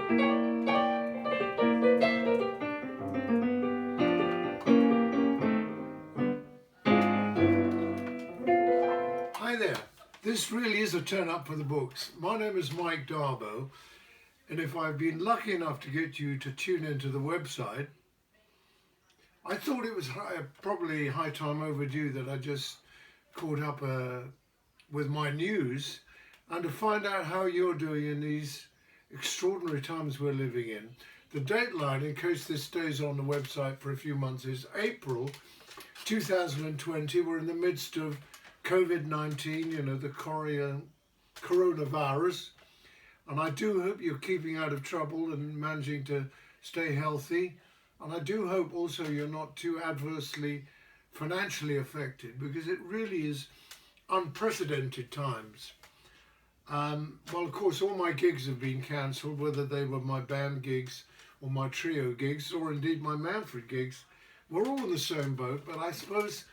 Hi there, this really is a turn up for the books. My name is Mike Darbo, and if I've been lucky enough to get you to tune into the website, I thought it was probably high time overdue that I just caught up with my news and to find out how you're doing in these extraordinary times we're living in. The dateline, in case this stays on the website for a few months, is April 2020. We're in the midst of COVID-19, you know, the coronavirus. And I do hope you're keeping out of trouble and managing to stay healthy. And I do hope also you're not too adversely financially affected, because it really is unprecedented times. Well, of course, all my gigs have been cancelled, whether they were my band gigs or my trio gigs or indeed my Manfred gigs. We're all in the same boat, but I suppose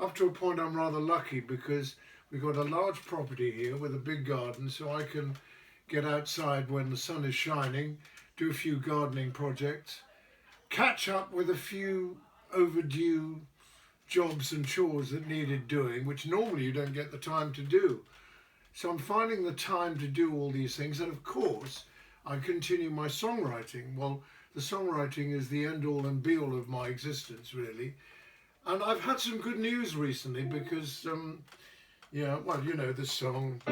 up to a point I'm rather lucky, because we've got a large property here with a big garden, so I can get outside when the sun is shining, do a few gardening projects, catch up with a few overdue jobs and chores that needed doing, which normally you don't get the time to do. So I'm finding the time to do all these things, and of course I continue my songwriting. Well, the songwriting is the end-all and be-all of my existence, really. And I've had some good news recently, because, yeah, well, you know the song.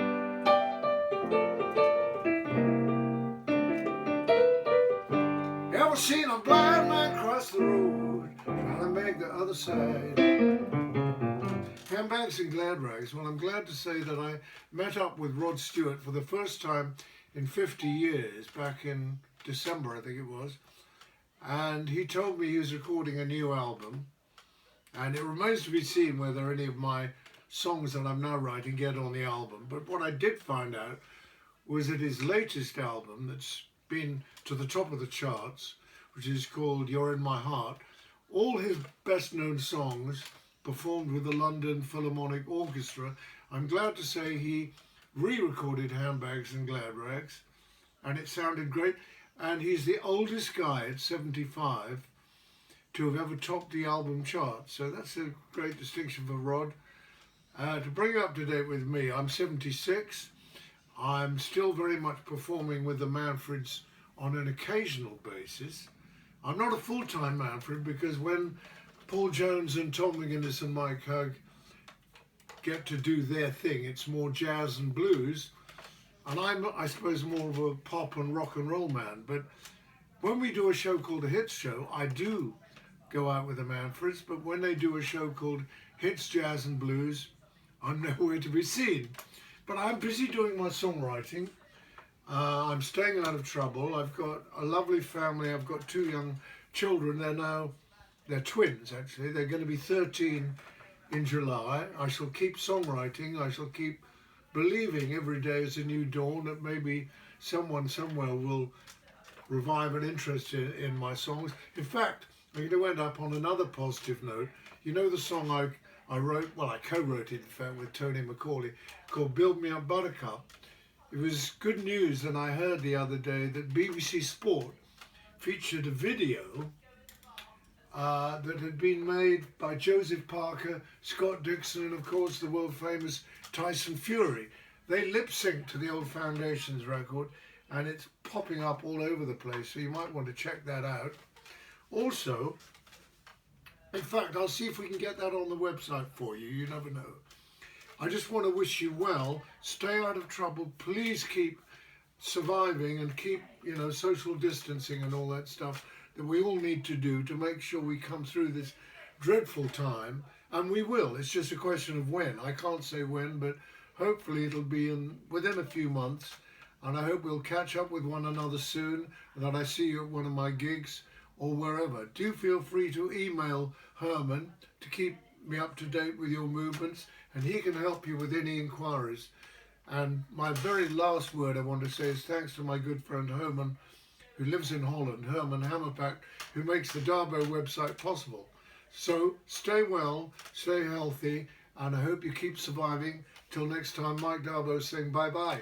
Ever seen a blind man cross the road, trying to make the other side? Handbags and glad rags. Well, I'm glad to say that I met up with Rod Stewart for the first time in 50 years, back in December, I think it was. And he told me he was recording a new album. And it remains to be seen whether any of my songs that I'm now writing get on the album. But what I did find out was that his latest album, that's been to the top of the charts, which is called You're in My Heart, all his best known songs performed with the London Philharmonic Orchestra. I'm glad to say he re-recorded Handbags and Glad Rags, and it sounded great. And he's the oldest guy at 75 to have ever topped the album chart. So that's a great distinction for Rod. To bring you up to date with me, I'm 76. I'm still very much performing with the Manfreds on an occasional basis. I'm not a full-time Manfred, because when Paul Jones and Tom McGuinness and Mike Hug get to do their thing, it's more jazz and blues. And I'm, I suppose, more of a pop and rock and roll man. But when we do a show called The Hits Show, I do go out with the Manfreds, but when they do a show called Hits, Jazz and Blues, I'm nowhere to be seen. But I'm busy doing my songwriting. I'm staying out of trouble. I've got a lovely family. I've got 2 young children. They're twins, actually. They're going to be 13 in July. I shall keep songwriting. I shall keep believing every day is a new dawn, that maybe someone somewhere will revive an interest in my songs. In fact, I'm going to end up on another positive note. You know the song I wrote, well, I co-wrote it, in fact, with Tony McCauley, called Build Me Up Buttercup. It was good news, and I heard the other day that BBC Sport featured a video that had been made by Joseph Parker, Scott Dixon, and of course the world famous Tyson Fury. They lip-synced to the old Foundations record, and it's popping up all over the place, so you might want to check that out. Also, in fact, I'll see if we can get that on the website for you. You never know. I just want to wish you well. Stay out of trouble. Please keep surviving and keep, you know, social distancing and all that stuff that we all need to do to make sure we come through this dreadful time. And we will. It's just a question of when. I can't say when, but hopefully it'll be within a few months. And I hope we'll catch up with one another soon, and that I see you at one of my gigs or wherever. Do feel free to email Herman to keep me up to date with your movements, and he can help you with any inquiries. And my very last word I want to say is thanks to my good friend Herman, who lives in Holland, Herman Hammerpack, who makes the Darbo website possible. So stay well, stay healthy, and I hope you keep surviving. Till next time, Mike Darbo saying bye-bye.